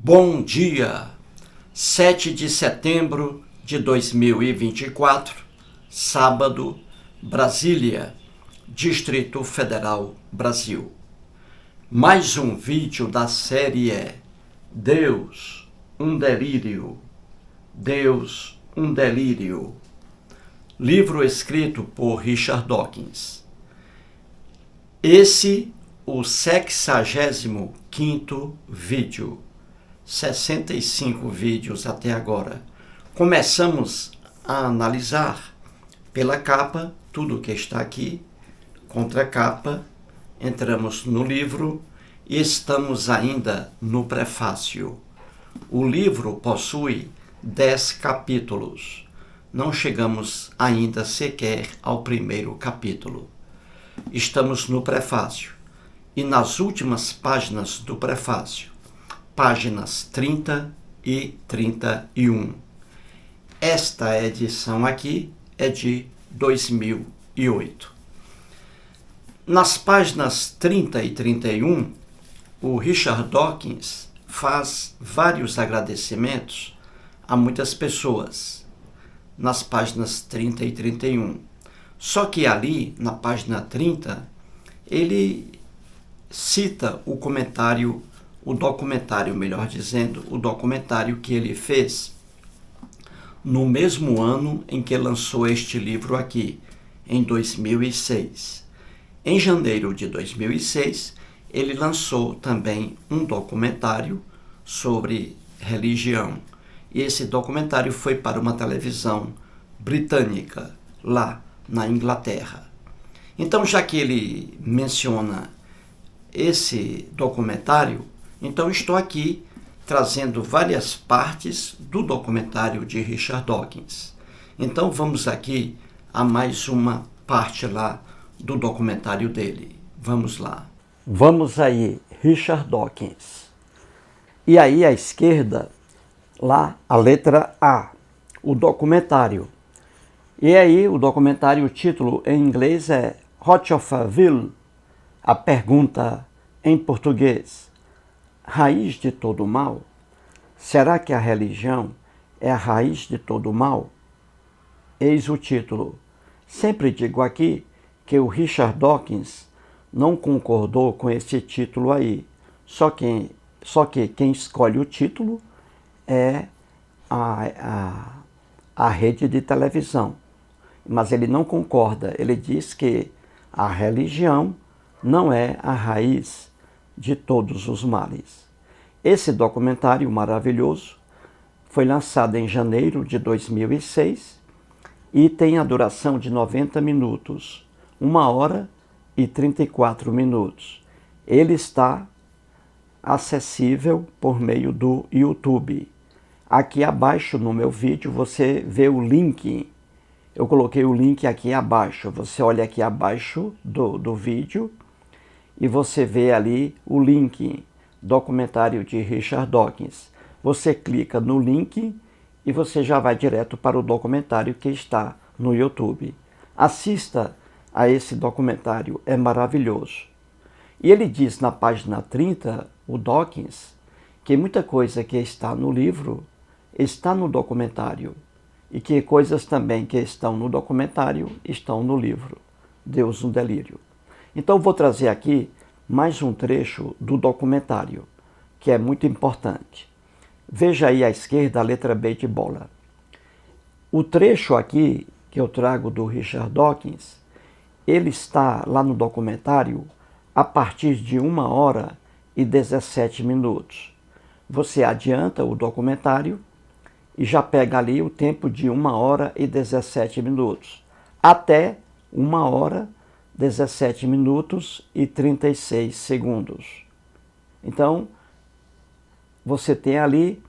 Bom dia! 7 de setembro de 2024, sábado, Brasília, Distrito Federal, Brasil. Mais um vídeo da série Deus, um delírio. Deus, um delírio. Livro escrito por Richard Dawkins. Esse, o 65º vídeo. 65 vídeos até agora. Começamos a analisar pela capa tudo que está aqui, contra a capa, entramos no livro e estamos ainda no prefácio. O livro possui 10 capítulos. Não chegamos ainda sequer ao primeiro capítulo. Estamos no prefácio e nas últimas páginas do prefácio, páginas 30 e 31. Esta edição aqui é de 2008. Nas páginas 30 e 31, o Richard Dawkins faz vários agradecimentos a muitas pessoas. Nas páginas 30 e 31. Só que ali, na página 30, ele cita o documentário que ele fez no mesmo ano em que lançou este livro aqui, em 2006. Em janeiro de 2006, ele lançou também um documentário sobre religião. E esse documentário foi para uma televisão britânica, lá na Inglaterra. Então, já que ele menciona esse documentário, então estou aqui trazendo várias partes do documentário de Richard Dawkins. Então vamos aqui a mais uma parte lá do documentário dele. Vamos lá. Vamos aí, Richard Dawkins. E aí à esquerda, lá a letra A, o documentário. E aí o documentário, o título em inglês é Root of Evil, a pergunta em português. Raiz de todo o mal? Será que a religião é a raiz de todo o mal? Eis o título. Sempre digo aqui que o Richard Dawkins não concordou com esse título aí. Só que quem escolhe o título é a rede de televisão. Mas ele não concorda. Ele diz que a religião não é a raiz de todos os males. Esse documentário maravilhoso foi lançado em janeiro de 2006 e tem a duração de 90 minutos, 1 hora e 34 minutos. Ele está acessível por meio do YouTube. Aqui abaixo no meu vídeo você vê o link. Eu coloquei o link aqui abaixo. Você olha aqui abaixo do vídeo e você vê ali o link, documentário de Richard Dawkins. Você clica no link e você já vai direto para o documentário que está no YouTube. Assista a esse documentário, é maravilhoso. E ele diz na página 30, o Dawkins, que muita coisa que está no livro está no documentário e que coisas também que estão no documentário estão no livro. Deus, um delírio. Então vou trazer aqui mais um trecho do documentário, que é muito importante. Veja aí à esquerda a letra B de bola. O trecho aqui que eu trago do Richard Dawkins, ele está lá no documentário a partir de 1 hora e 17 minutos. Você adianta o documentário e já pega ali o tempo de 1 hora e 17 minutos, até 1 hora 17 minutos e 36 segundos. Então, você tem ali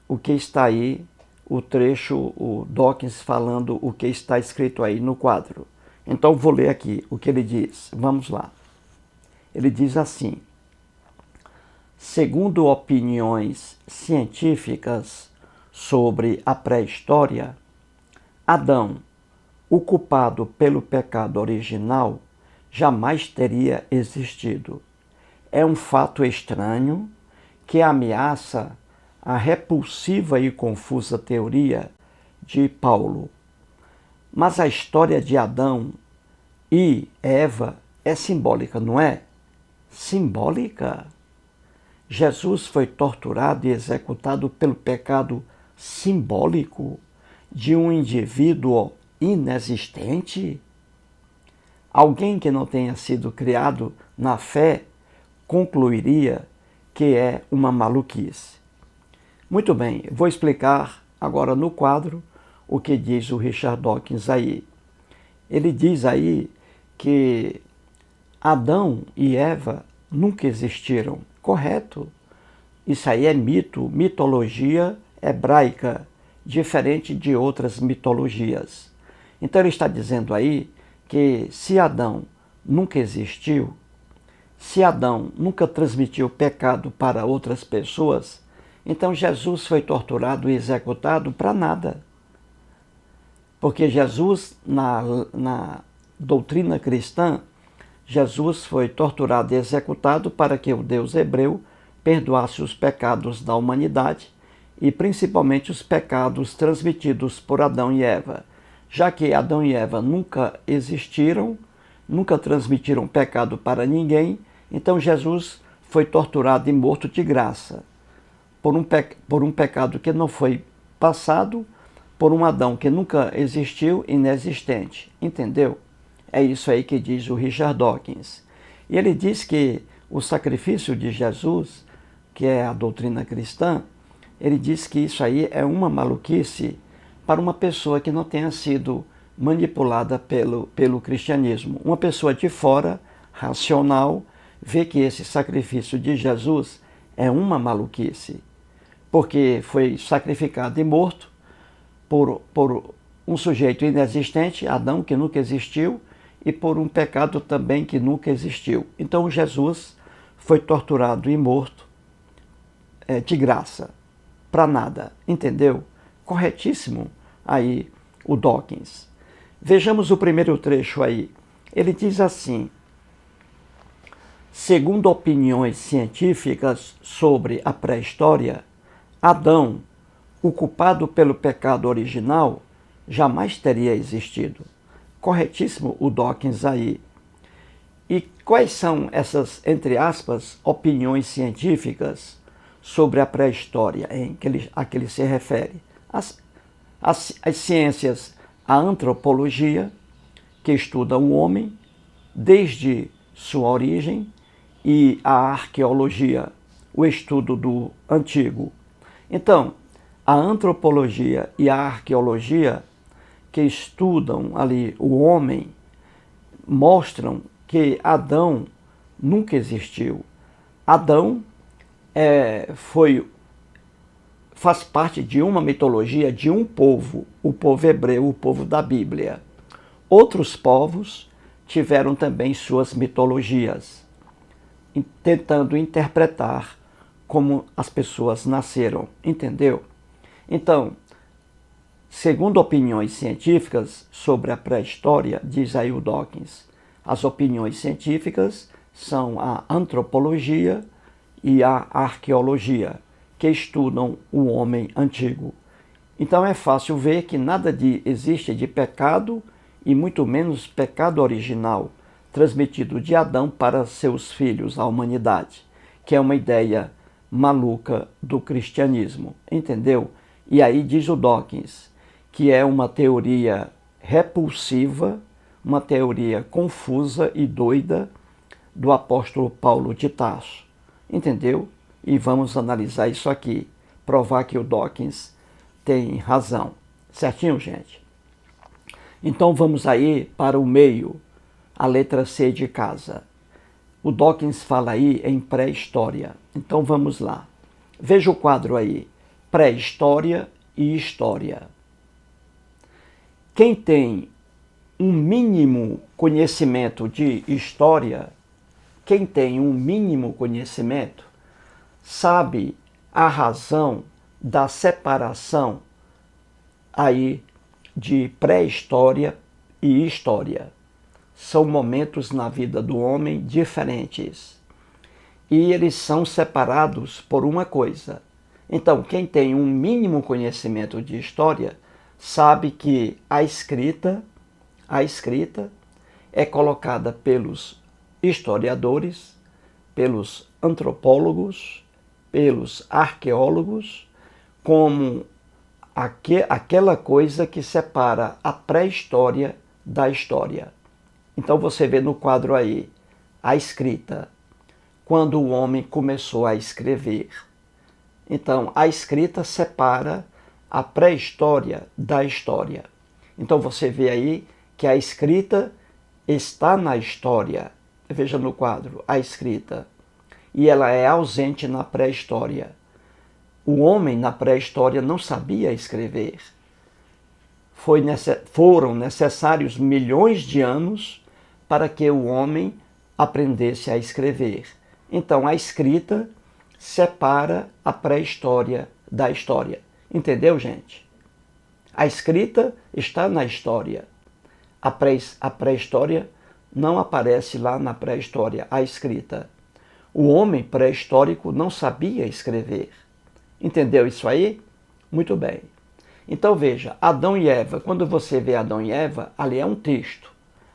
o que está aí, o trecho, o Dawkins falando o que está escrito aí no quadro. Então, vou ler aqui o que ele diz. Vamos lá. Ele diz assim: segundo opiniões científicas sobre a pré-história, Adão, o culpado pelo pecado original, jamais teria existido. É um fato estranho que ameaça a repulsiva e confusa teoria de Paulo. Mas a história de Adão e Eva é simbólica, não é? Simbólica? Jesus foi torturado e executado pelo pecado simbólico de um indivíduo inexistente? Alguém que não tenha sido criado na fé concluiria que é uma maluquice. Muito bem, vou explicar agora no quadro o que diz o Richard Dawkins aí. Ele diz aí que Adão e Eva nunca existiram, correto? Isso aí é mito, mitologia hebraica, diferente de outras mitologias. Então ele está dizendo aí que se Adão nunca existiu, se Adão nunca transmitiu pecado para outras pessoas, então Jesus foi torturado e executado para nada. Porque Jesus, na doutrina cristã, Jesus foi torturado e executado para que o Deus hebreu perdoasse os pecados da humanidade e principalmente os pecados transmitidos por Adão e Eva. Já que Adão e Eva nunca existiram, nunca transmitiram pecado para ninguém, então Jesus foi torturado e morto de graça, por um pecado que não foi passado, por um Adão que nunca existiu, inexistente. Entendeu? É isso aí que diz o Richard Dawkins. E ele diz que o sacrifício de Jesus, que é a doutrina cristã, ele diz que isso aí é uma maluquice para uma pessoa que não tenha sido manipulada pelo cristianismo. Uma pessoa de fora, racional, vê que esse sacrifício de Jesus é uma maluquice, porque foi sacrificado e morto por um sujeito inexistente, Adão, que nunca existiu, e por um pecado também que nunca existiu. Então Jesus foi torturado e morto de graça, para nada, entendeu? Corretíssimo aí o Dawkins. Vejamos o primeiro trecho aí. Ele diz assim: segundo opiniões científicas sobre a pré-história, Adão, o culpado pelo pecado original, jamais teria existido. Corretíssimo o Dawkins aí. E quais são essas, entre aspas, opiniões científicas sobre a pré-história a que ele se refere? As ciências, a antropologia, que estuda o homem desde sua origem, e a arqueologia, o estudo do antigo. Então, a antropologia e a arqueologia, que estudam ali o homem, mostram que Adão nunca existiu. Adão faz parte de uma mitologia de um povo, o povo hebreu, o povo da Bíblia. Outros povos tiveram também suas mitologias, tentando interpretar como as pessoas nasceram, entendeu? Então, segundo opiniões científicas sobre a pré-história, diz aí o Dawkins, as opiniões científicas são a antropologia e a arqueologia, que estudam o homem antigo. Então é fácil ver que nada existe de pecado, e muito menos pecado original, transmitido de Adão para seus filhos, a humanidade, que é uma ideia maluca do cristianismo, entendeu? E aí diz o Dawkins que é uma teoria repulsiva, uma teoria confusa e doida do apóstolo Paulo de Tarso, entendeu? E vamos analisar isso aqui, provar que o Dawkins tem razão. Certinho, gente? Então vamos aí para o meio, a letra C de casa. O Dawkins fala aí em pré-história. Então vamos lá. Veja o quadro aí, pré-história e história. Quem tem um mínimo conhecimento de história, quem tem um mínimo conhecimento, sabe a razão da separação aí de pré-história e história. São momentos na vida do homem diferentes. E eles são separados por uma coisa. Então, quem tem um mínimo conhecimento de história sabe que a escrita é colocada pelos historiadores, pelos antropólogos, pelos arqueólogos, como aquela coisa que separa a pré-história da história. Então você vê no quadro aí, a escrita, quando o homem começou a escrever. Então, a escrita separa a pré-história da história. Então você vê aí que a escrita está na história. Veja no quadro, a escrita. E ela é ausente na pré-história. O homem na pré-história não sabia escrever. Foram necessários milhões de anos para que o homem aprendesse a escrever. Então, a escrita separa a pré-história da história. Entendeu, gente? A escrita está na história. A pré-história não aparece lá na pré-história, a escrita. O homem pré-histórico não sabia escrever. Entendeu isso aí? Muito bem. Então veja, Adão e Eva, quando você vê Adão e Eva, ali é um texto.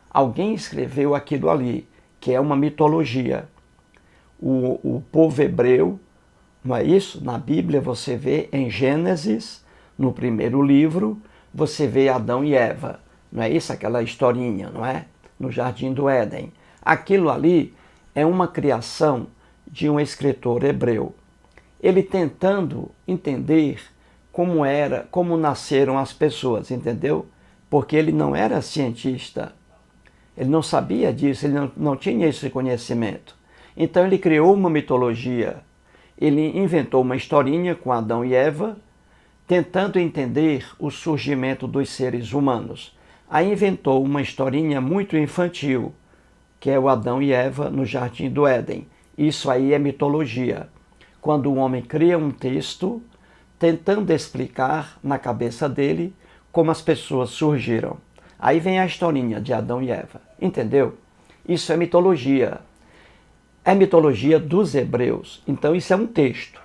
Alguém escreveu aquilo ali, que é uma mitologia. O povo hebreu, não é isso? Na Bíblia você vê em Gênesis, no primeiro livro, você vê Adão e Eva. Não é isso? Aquela historinha, não é? No Jardim do Éden. Aquilo ali é uma criação de um escritor hebreu. Ele tentando entender como nasceram as pessoas, entendeu? Porque ele não era cientista. Ele não sabia disso, ele não tinha esse conhecimento. Então ele criou uma mitologia. Ele inventou uma historinha com Adão e Eva, tentando entender o surgimento dos seres humanos. Aí inventou uma historinha muito infantil, que é o Adão e Eva no Jardim do Éden. Isso aí é mitologia. Quando o homem cria um texto, tentando explicar na cabeça dele como as pessoas surgiram. Aí vem a historinha de Adão e Eva. Entendeu? Isso é mitologia. É mitologia dos hebreus. Então isso é um texto.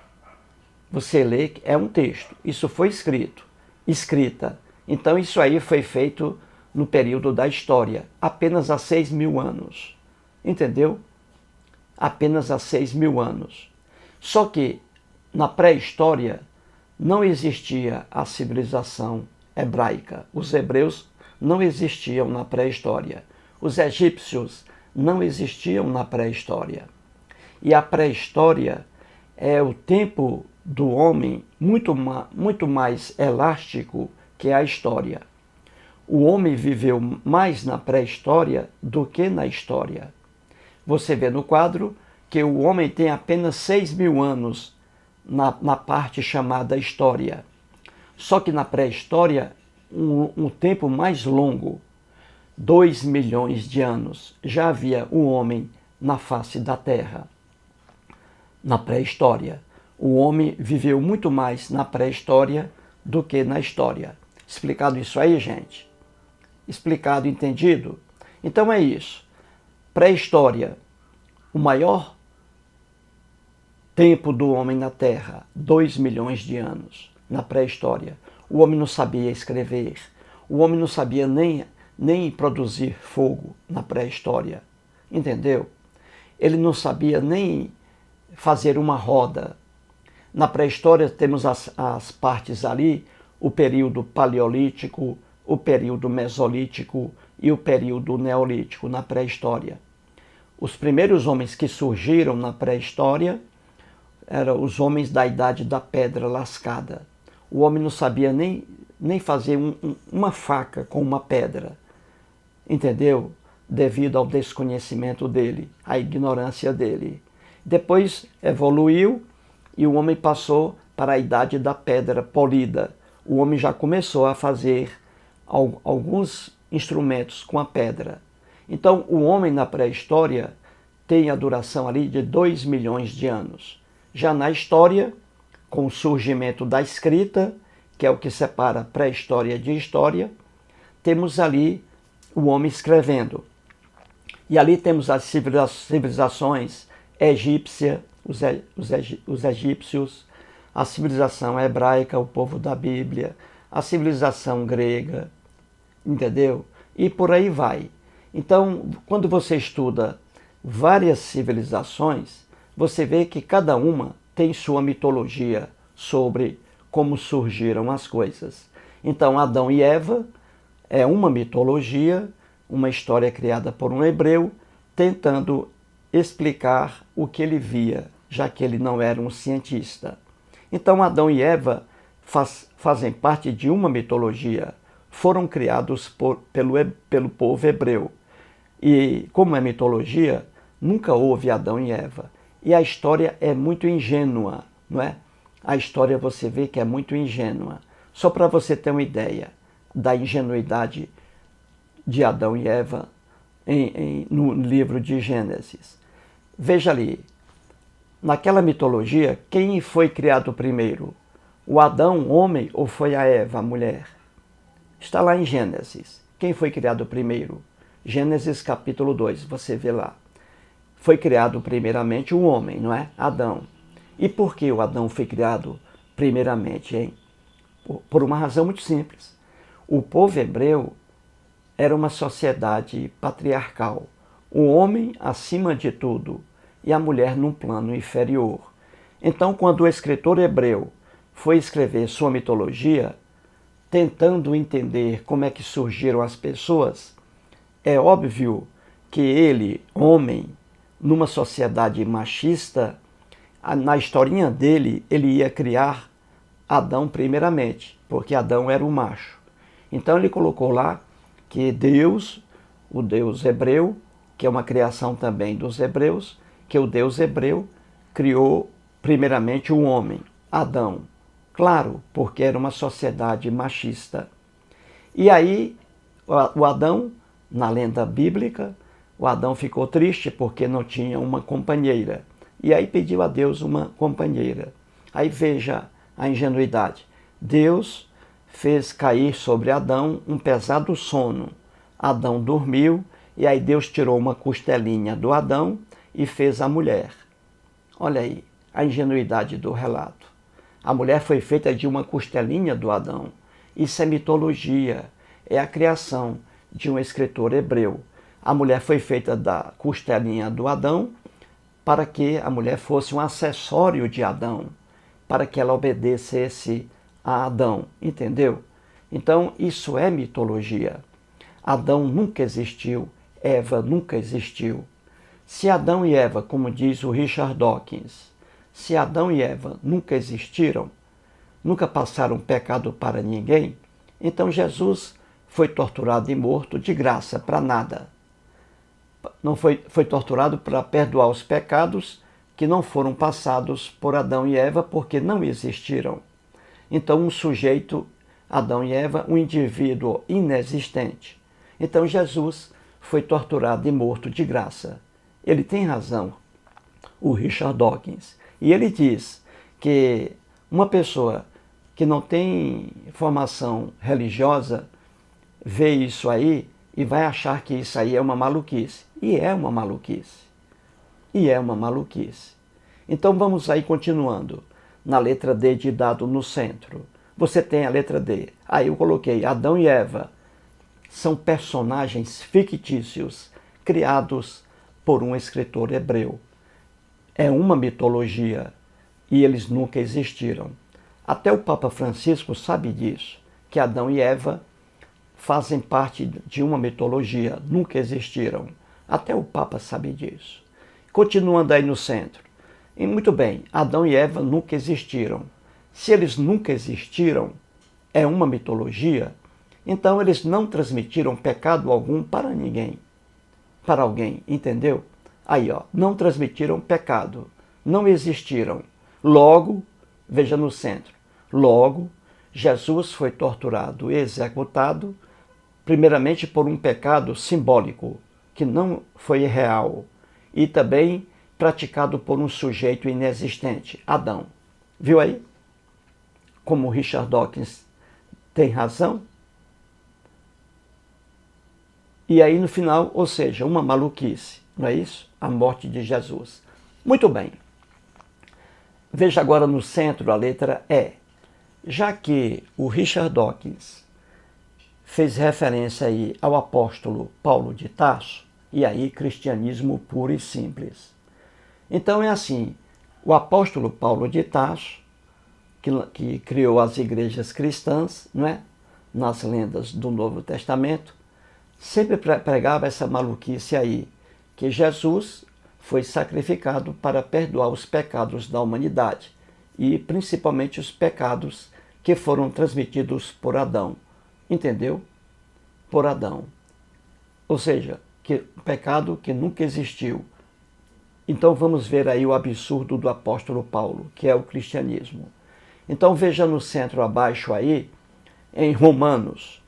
Você lê, é um texto. Isso foi escrita. Então isso aí foi feito no período da história, apenas há 6.000 anos. Entendeu? Apenas há 6.000 anos. Só que na pré-história não existia a civilização hebraica. Os hebreus não existiam na pré-história. Os egípcios não existiam na pré-história. E a pré-história é o tempo do homem muito mais elástico que a história. O homem viveu mais na pré-história do que na história. Você vê no quadro que o homem tem apenas 6.000 anos na parte chamada história. Só que na pré-história, um tempo mais longo, 2 milhões de anos, já havia um homem na face da Terra. Na pré-história. O homem viveu muito mais na pré-história do que na história. Explicado isso aí, gente? Explicado, entendido? Então é isso. Pré-história, o maior tempo do homem na Terra, 2 milhões de anos, na pré-história. O homem não sabia escrever, o homem não sabia nem produzir fogo na pré-história, entendeu? Ele não sabia nem fazer uma roda. Na pré-história temos as partes ali, o período paleolítico, o período mesolítico e o período neolítico na pré-história. Os primeiros homens que surgiram na pré-história eram os homens da idade da pedra lascada. O homem não sabia nem fazer uma faca com uma pedra, entendeu? Devido ao desconhecimento dele, à ignorância dele. Depois evoluiu e o homem passou para a idade da pedra polida. O homem já começou a fazer alguns instrumentos com a pedra. Então, o homem na pré-história tem a duração ali de 2 milhões de anos. Já na história, com o surgimento da escrita, que é o que separa pré-história de história, temos ali o homem escrevendo. E ali temos as civilizações egípcia, os egípcios, a civilização hebraica, o povo da Bíblia, a civilização grega, entendeu? E por aí vai. Então, quando você estuda várias civilizações, você vê que cada uma tem sua mitologia sobre como surgiram as coisas. Então, Adão e Eva é uma mitologia, uma história criada por um hebreu, tentando explicar o que ele via, já que ele não era um cientista. Então, Adão e Eva fazem parte de uma mitologia, foram criados pelo povo hebreu. E, como é mitologia, nunca houve Adão e Eva. E a história é muito ingênua, não é? A história você vê que é muito ingênua. Só para você ter uma ideia da ingenuidade de Adão e Eva no livro de Gênesis. Veja ali, naquela mitologia, quem foi criado primeiro? O Adão, homem, ou foi a Eva, a mulher? Está lá em Gênesis. Quem foi criado primeiro? Gênesis capítulo 2, você vê lá. Foi criado primeiramente o homem, não é? Adão. E por que o Adão foi criado primeiramente, hein? Por uma razão muito simples. O povo hebreu era uma sociedade patriarcal. O homem acima de tudo e a mulher num plano inferior. Então, quando o escritor hebreu foi escrever sua mitologia, tentando entender como é que surgiram as pessoas, é óbvio que ele, homem, numa sociedade machista, na historinha dele, ele ia criar Adão primeiramente, porque Adão era o macho. Então ele colocou lá que Deus, o Deus hebreu, que é uma criação também dos hebreus, que o Deus hebreu criou primeiramente o homem, Adão. Claro, porque era uma sociedade machista. E aí, o Adão, na lenda bíblica, o Adão ficou triste porque não tinha uma companheira. E aí pediu a Deus uma companheira. Aí veja a ingenuidade. Deus fez cair sobre Adão um pesado sono. Adão dormiu e aí Deus tirou uma costelinha do Adão e fez a mulher. Olha aí a ingenuidade do relato. A mulher foi feita de uma costelinha do Adão. Isso é mitologia, é a criação de um escritor hebreu. A mulher foi feita da costelinha do Adão para que a mulher fosse um acessório de Adão, para que ela obedecesse a Adão, entendeu? Então, isso é mitologia. Adão nunca existiu, Eva nunca existiu. Se Adão e Eva, como diz o Richard Dawkins, se Adão e Eva nunca existiram, nunca passaram pecado para ninguém, então Jesus foi torturado e morto de graça, para nada. Não foi torturado para perdoar os pecados que não foram passados por Adão e Eva porque não existiram. Então, um sujeito, Adão e Eva, um indivíduo inexistente. Então, Jesus foi torturado e morto de graça. Ele tem razão, o Richard Dawkins. E ele diz que uma pessoa que não tem formação religiosa vê isso aí e vai achar que isso aí é uma maluquice. E é uma maluquice. E é uma maluquice. Então vamos aí continuando. Na letra D de dado no centro. Você tem a letra D. Aí eu coloquei Adão e Eva. São personagens fictícios criados por um escritor hebreu. É uma mitologia e eles nunca existiram. Até o Papa Francisco sabe disso, que Adão e Eva fazem parte de uma mitologia, nunca existiram. Até o Papa sabe disso. Continuando aí no centro. E muito bem, Adão e Eva nunca existiram. Se eles nunca existiram, é uma mitologia, então eles não transmitiram pecado algum para ninguém. Para alguém, entendeu? Aí, ó, não transmitiram pecado, não existiram. Logo, veja no centro, logo, Jesus foi torturado e executado, primeiramente por um pecado simbólico, que não foi real, e também praticado por um sujeito inexistente, Adão. Viu aí? Como Richard Dawkins tem razão? E aí no final, ou seja, uma maluquice, não é isso? A morte de Jesus. Muito bem. Veja agora no centro a letra E. Já que o Richard Dawkins fez referência aí ao apóstolo Paulo de Tarso, e aí cristianismo puro e simples. Então é assim, o apóstolo Paulo de Tarso, que criou as igrejas cristãs, não é? Nas lendas do Novo Testamento, sempre pregava essa maluquice aí, que Jesus foi sacrificado para perdoar os pecados da humanidade, e principalmente os pecados que foram transmitidos por Adão. Entendeu? Por Adão. Ou seja, pecado que nunca existiu. Então vamos ver aí o absurdo do apóstolo Paulo, que é o cristianismo. Então veja no centro abaixo aí, em Romanos,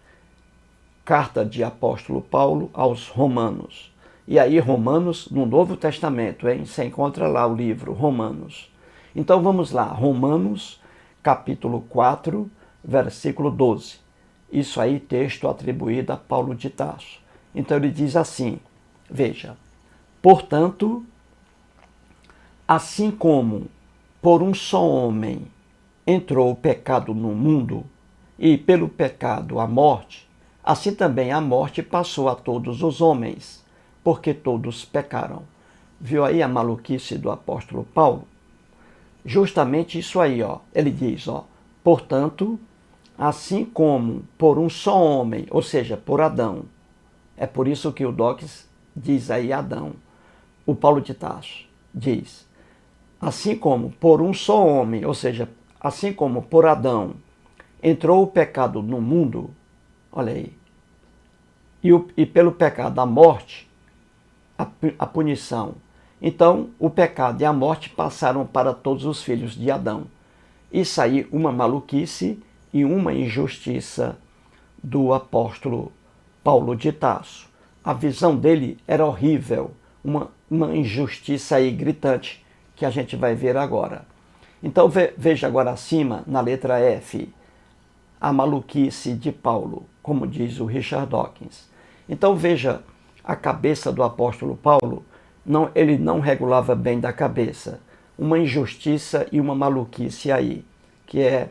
carta de apóstolo Paulo aos Romanos. E aí Romanos no Novo Testamento, hein? Você encontra lá o livro Romanos. Então vamos lá, Romanos capítulo 4, versículo 12. Isso aí, texto atribuído a Paulo de Tarso. Então ele diz assim, veja, portanto, assim como por um só homem entrou o pecado no mundo, e pelo pecado a morte, assim também a morte passou a todos os homens, porque todos pecaram. Viu aí a maluquice do apóstolo Paulo? Justamente isso aí, ó. Ele diz, ó, portanto, assim como por um só homem, ou seja, por Adão, é por isso que o Dawkins diz aí Adão, o Paulo de Tarso diz, assim como por um só homem, ou seja, assim como por Adão entrou o pecado no mundo, olha aí, e pelo pecado a morte, a punição. Então, o pecado e a morte passaram para todos os filhos de Adão. Isso aí, uma maluquice e uma injustiça do apóstolo Paulo de Tarso. A visão dele era horrível, uma injustiça aí gritante, que a gente vai ver agora. Então, veja agora acima, na letra F, a maluquice de Paulo, como diz o Richard Dawkins. Então, veja a cabeça do apóstolo Paulo, ele não regulava bem da cabeça. Uma injustiça e uma maluquice aí, que é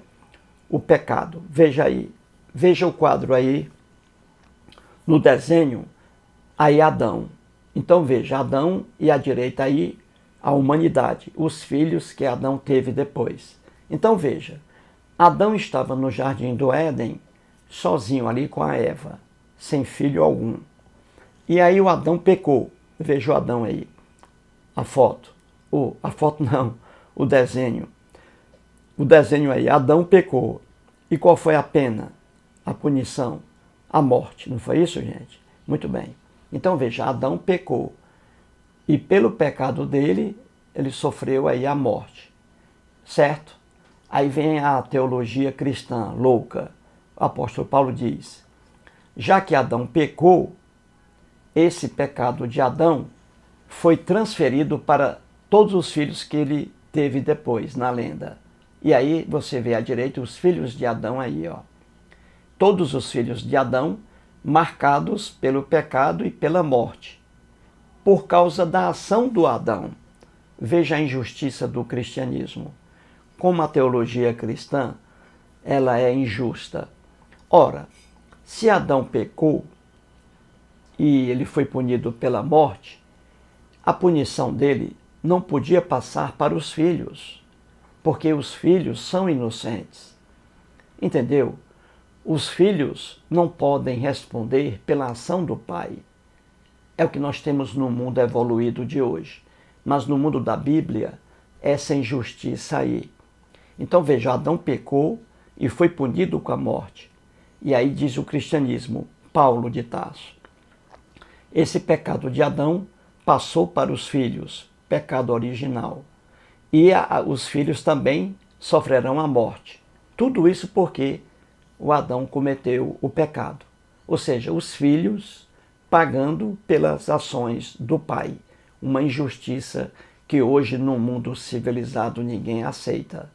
o pecado. Veja aí, veja o quadro aí, no desenho, aí Adão. Então veja, Adão e à direita aí, a humanidade, os filhos que Adão teve depois. Então veja, Adão estava no jardim do Éden, sozinho ali com a Eva, sem filho algum. E aí o Adão pecou. Veja o Adão aí, a foto. A foto não, o desenho. O desenho aí, Adão pecou. E qual foi a pena? A punição? A morte. Não foi isso, gente? Muito bem. Então veja, Adão pecou. E pelo pecado dele, ele sofreu aí a morte. Certo? Aí vem a teologia cristã louca. O apóstolo Paulo diz, já que Adão pecou, esse pecado de Adão foi transferido para todos os filhos que ele teve depois, na lenda. E aí você vê à direita os filhos de Adão aí, ó. Todos os filhos de Adão marcados pelo pecado e pela morte, por causa da ação do Adão. Veja a injustiça do cristianismo. Como a teologia cristã, ela é injusta. Ora, se Adão pecou, e ele foi punido pela morte, a punição dele não podia passar para os filhos, porque os filhos são inocentes. Entendeu? Os filhos não podem responder pela ação do pai. É o que nós temos no mundo evoluído de hoje. Mas no mundo da Bíblia, essa injustiça aí. Então veja, Adão pecou e foi punido com a morte. E aí diz o cristianismo, Paulo de Tarso, esse pecado de Adão passou para os filhos, pecado original. E os filhos também sofrerão a morte. Tudo isso porque o Adão cometeu o pecado. Ou seja, os filhos pagando pelas ações do pai. Uma injustiça que hoje no mundo civilizado ninguém aceita.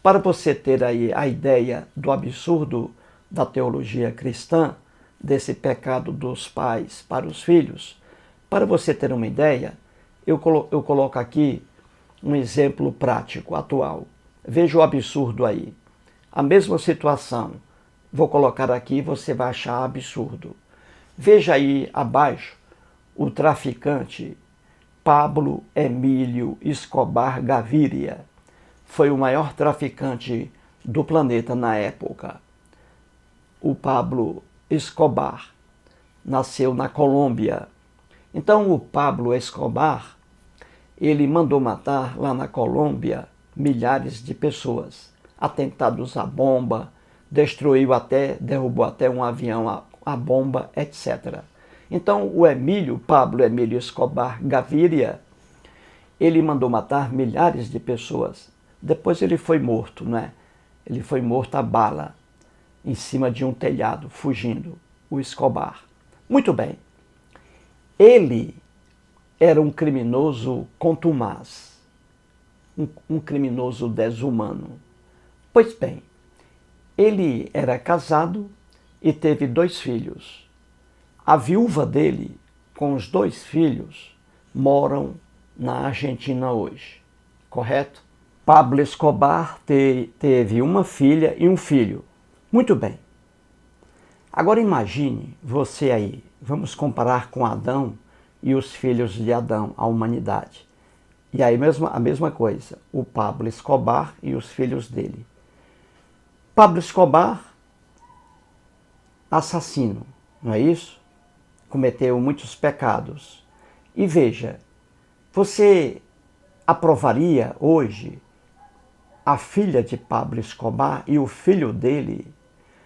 Para você ter aí a ideia do absurdo da teologia cristã, desse pecado dos pais para os filhos, para você ter uma ideia, eu coloco aqui um exemplo prático, atual. Veja o absurdo aí. A mesma situação. Vou colocar aqui, você vai achar absurdo. Veja aí abaixo o traficante Pablo Emílio Escobar Gaviria. Foi o maior traficante do planeta na época. O Pablo Escobar nasceu na Colômbia. Então o Pablo Escobar, ele mandou matar lá na Colômbia milhares de pessoas. Atentados à bomba, derrubou até um avião a bomba, etc. Então o Pablo Emílio Escobar Gaviria, ele mandou matar milhares de pessoas. Depois ele foi morto, né? Ele foi morto a bala, em cima de um telhado, fugindo, o Escobar. Muito bem. Ele era um criminoso contumaz, um criminoso desumano. Pois bem, ele era casado e teve 2 filhos. A viúva dele, com os 2 filhos, moram na Argentina hoje, correto? Pablo Escobar teve uma filha e um filho. Muito bem. Agora imagine você aí, vamos comparar com Adão e os filhos de Adão, a humanidade. E aí a mesma coisa, o Pablo Escobar e os filhos dele. Pablo Escobar, assassino, não é isso? Cometeu muitos pecados. E veja, você aprovaria hoje a filha de Pablo Escobar e o filho dele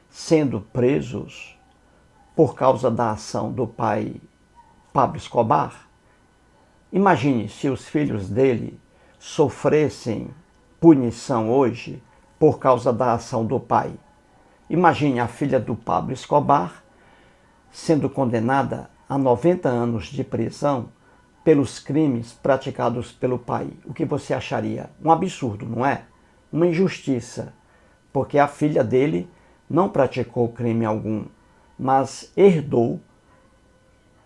sendo presos por causa da ação do pai Pablo Escobar? Imagine se os filhos dele sofressem punição hoje por causa da ação do pai. Imagine a filha do Pablo Escobar sendo condenada a 90 anos de prisão pelos crimes praticados pelo pai. O que você acharia? Um absurdo, não é? Uma injustiça, porque a filha dele não praticou crime algum, mas herdou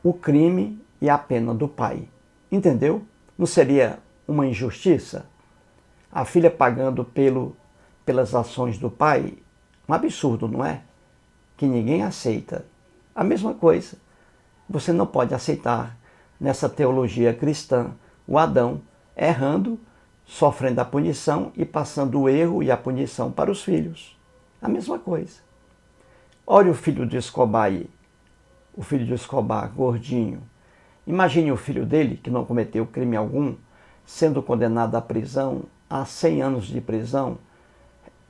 o crime e a pena do pai. Entendeu? Não seria uma injustiça? A filha pagando pelas ações do pai? Um absurdo, não é? Que ninguém aceita. A mesma coisa, você não pode aceitar nessa teologia cristã o Adão errando, sofrendo a punição e passando o erro e a punição para os filhos. A mesma coisa. Olha o filho de Escobar aí, o filho de Escobar, gordinho. Imagine o filho dele, que não cometeu crime algum, sendo condenado à prisão, a 100 anos de prisão,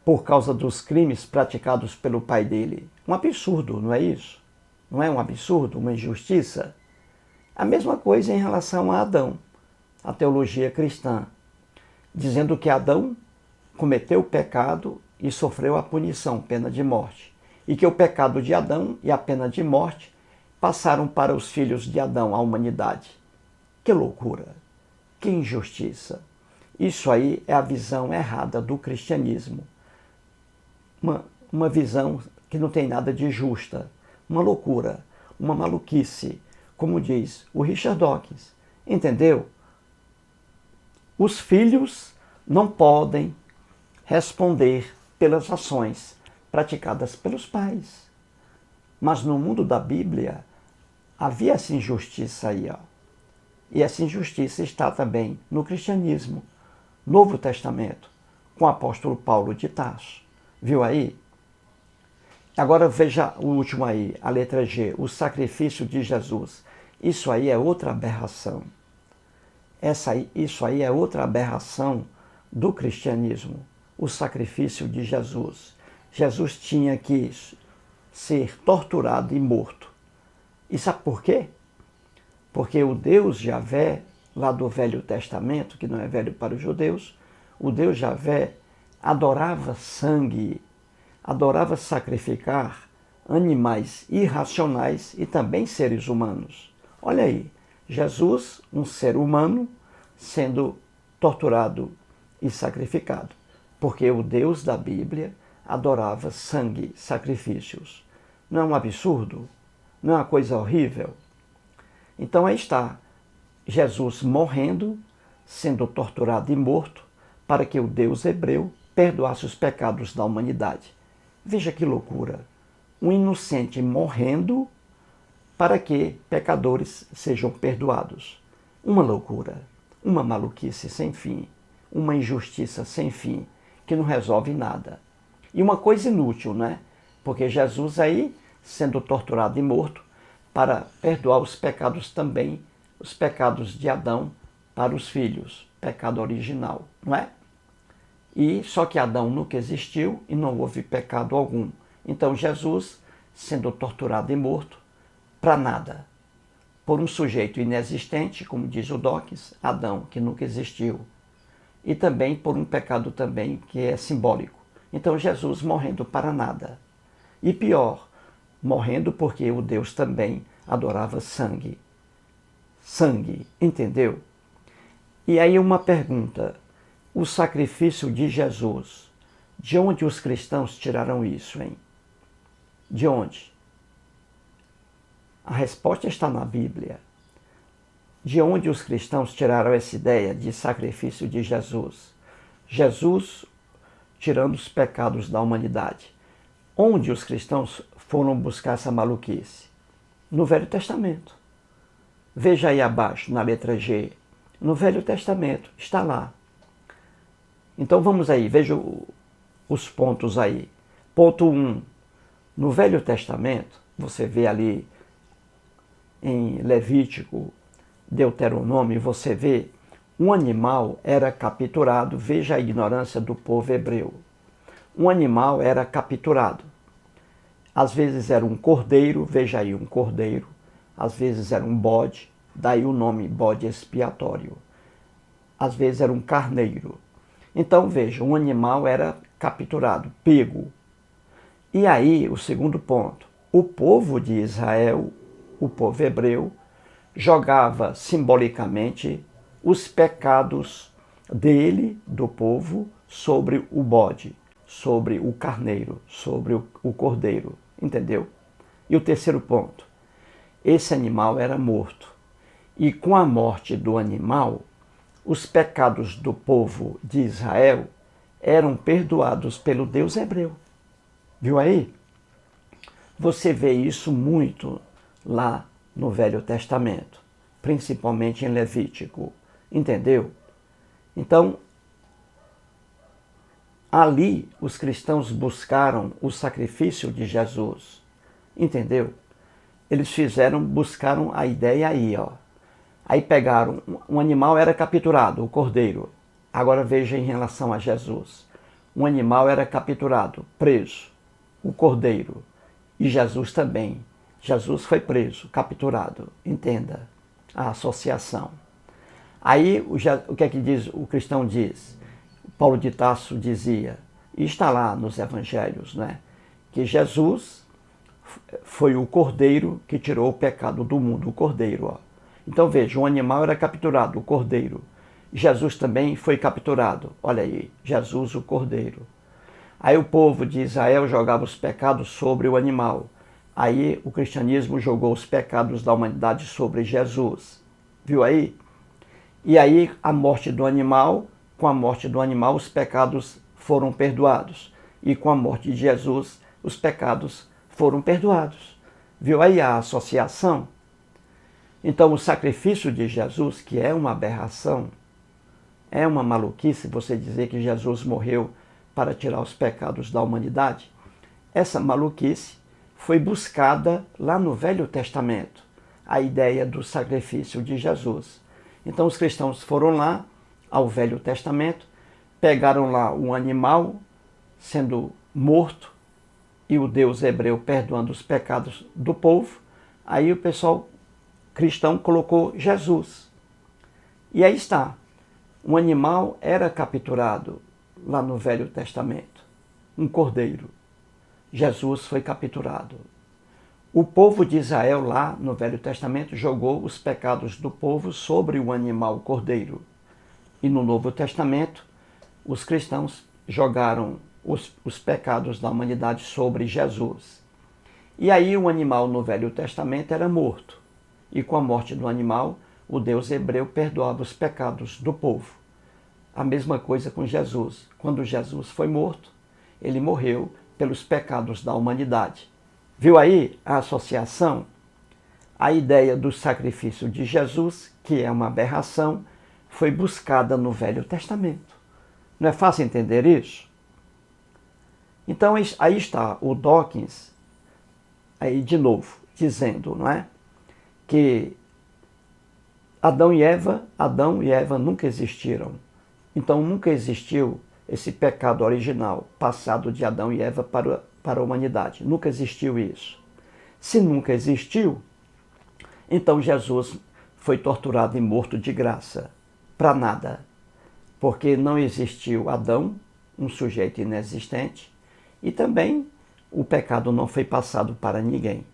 por causa dos crimes praticados pelo pai dele. Um absurdo, não é isso? Não é um absurdo, uma injustiça? A mesma coisa em relação a Adão, a teologia cristã, dizendo que Adão cometeu o pecado e sofreu a punição, pena de morte, e que o pecado de Adão e a pena de morte passaram para os filhos de Adão, a humanidade. Que loucura! Que injustiça! Isso aí é a visão errada do cristianismo. Uma visão que não tem nada de justa. Uma loucura, uma maluquice, como diz o Richard Dawkins. Entendeu? Os filhos não podem responder pelas ações praticadas pelos pais. Mas no mundo da Bíblia havia essa injustiça aí, ó. E essa injustiça está também no cristianismo, Novo Testamento, com o apóstolo Paulo de Tarso. Viu aí? Agora veja o último aí, a letra G, o sacrifício de Jesus. Isso aí é outra aberração. Isso aí é outra aberração do cristianismo, o sacrifício de Jesus. Jesus tinha que ser torturado e morto. E sabe por quê? Porque o Deus Javé, lá do Velho Testamento, que não é velho para os judeus, o Deus Javé adorava sangue, adorava sacrificar animais irracionais e também seres humanos. Olha aí, Jesus, um ser humano, sendo torturado e sacrificado, porque o Deus da Bíblia adorava sangue, sacrifícios. Não é um absurdo? Não é uma coisa horrível? Então aí está, Jesus morrendo, sendo torturado e morto para que o Deus hebreu perdoasse os pecados da humanidade. Veja que loucura! Um inocente morrendo para que pecadores sejam perdoados. Uma loucura, uma maluquice sem fim, uma injustiça sem fim, que não resolve nada. E uma coisa inútil, né? Porque Jesus aí, sendo torturado e morto, para perdoar os pecados também, os pecados de Adão para os filhos, pecado original, não é? E só que Adão nunca existiu e não houve pecado algum. Então Jesus, sendo torturado e morto, para nada. Por um sujeito inexistente, como diz o Dawkins, Adão, que nunca existiu. E também por um pecado também que é simbólico. Então Jesus morrendo para nada. E pior, morrendo porque o Deus também adorava sangue. Sangue, entendeu? E aí uma pergunta, o sacrifício de Jesus, de onde os cristãos tiraram isso, hein? De onde? A resposta está na Bíblia. De onde os cristãos tiraram essa ideia de sacrifício de Jesus? Jesus tirando os pecados da humanidade. Onde os cristãos foram buscar essa maluquice? No Velho Testamento. Veja aí abaixo, na letra G. No Velho Testamento, está lá. Então vamos aí, veja os pontos aí. Ponto 1. No Velho Testamento, você vê ali em Levítico, Deuteronômio, você vê um animal era capturado, veja a ignorância do povo hebreu. Um animal era capturado. Às vezes era um cordeiro, veja aí um cordeiro. Às vezes era um bode, daí o nome bode expiatório. Às vezes era um carneiro. Então veja, um animal era capturado, pego. E aí o segundo ponto, o povo de Israel, o povo hebreu, jogava simbolicamente os pecados dele, do povo, sobre o bode, sobre o carneiro, sobre o cordeiro, entendeu? E o terceiro ponto, esse animal era morto. E com a morte do animal, os pecados do povo de Israel eram perdoados pelo Deus hebreu. Viu aí? Você vê isso muito lá no Velho Testamento, principalmente em Levítico, entendeu? Então, ali os cristãos buscaram o sacrifício de Jesus, entendeu? Eles buscaram a ideia aí, ó. Aí pegaram, um animal era capturado, o cordeiro. Agora veja em relação a Jesus. Um animal era capturado, preso, o cordeiro. E Jesus também. Jesus foi preso, capturado. Entenda a associação. Aí o que é que diz, o cristão diz? Paulo de Tarso dizia, e está lá nos evangelhos, né? Que Jesus foi o cordeiro que tirou o pecado do mundo, o cordeiro, ó. Então veja, um animal era capturado, o cordeiro. Jesus também foi capturado. Olha aí, Jesus o cordeiro. Aí o povo de Israel jogava os pecados sobre o animal. Aí o cristianismo jogou os pecados da humanidade sobre Jesus. Viu aí? E aí a morte do animal, com a morte do animal os pecados foram perdoados. E com a morte de Jesus os pecados foram perdoados. Viu aí a associação? Então, o sacrifício de Jesus, que é uma aberração, é uma maluquice você dizer que Jesus morreu para tirar os pecados da humanidade, essa maluquice foi buscada lá no Velho Testamento, a ideia do sacrifício de Jesus. Então, os cristãos foram lá ao Velho Testamento, pegaram lá um animal sendo morto e o Deus hebreu perdoando os pecados do povo, aí o pessoal cristão colocou Jesus. E aí está. Um animal era capturado lá no Velho Testamento. Um cordeiro. Jesus foi capturado. O povo de Israel lá no Velho Testamento jogou os pecados do povo sobre o animal cordeiro. E no Novo Testamento, os cristãos jogaram os pecados da humanidade sobre Jesus. E aí o animal no Velho Testamento era morto. E com a morte do animal, o Deus hebreu perdoava os pecados do povo. A mesma coisa com Jesus. Quando Jesus foi morto, ele morreu pelos pecados da humanidade. Viu aí a associação? A ideia do sacrifício de Jesus, que é uma aberração, foi buscada no Velho Testamento. Não é fácil entender isso? Então aí está o Dawkins, aí de novo, dizendo, não é, que Adão e Eva nunca existiram. Então nunca existiu esse pecado original, passado de Adão e Eva para a humanidade. Nunca existiu isso. Se nunca existiu, então Jesus foi torturado e morto de graça, para nada. Porque não existiu Adão, um sujeito inexistente, e também o pecado não foi passado para ninguém.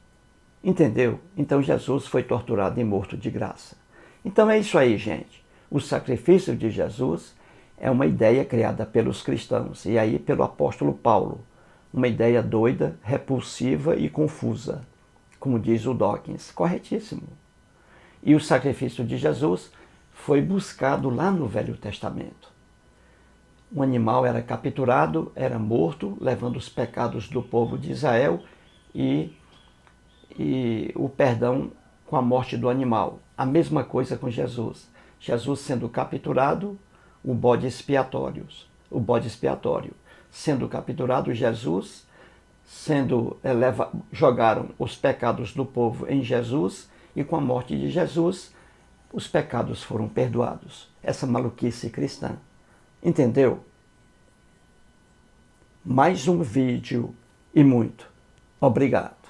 Entendeu? Então Jesus foi torturado e morto de graça. Então é isso aí, gente. O sacrifício de Jesus é uma ideia criada pelos cristãos, e aí pelo apóstolo Paulo. Uma ideia doida, repulsiva e confusa, como diz o Dawkins. Corretíssimo. E o sacrifício de Jesus foi buscado lá no Velho Testamento. Um animal era capturado, era morto, levando os pecados do povo de Israel e o perdão com a morte do animal. A mesma coisa com Jesus. Jesus sendo capturado, o bode expiatório. Sendo capturado, Jesus, jogaram os pecados do povo em Jesus, e com a morte de Jesus, os pecados foram perdoados. Essa maluquice cristã. Entendeu? Mais um vídeo e muito obrigado.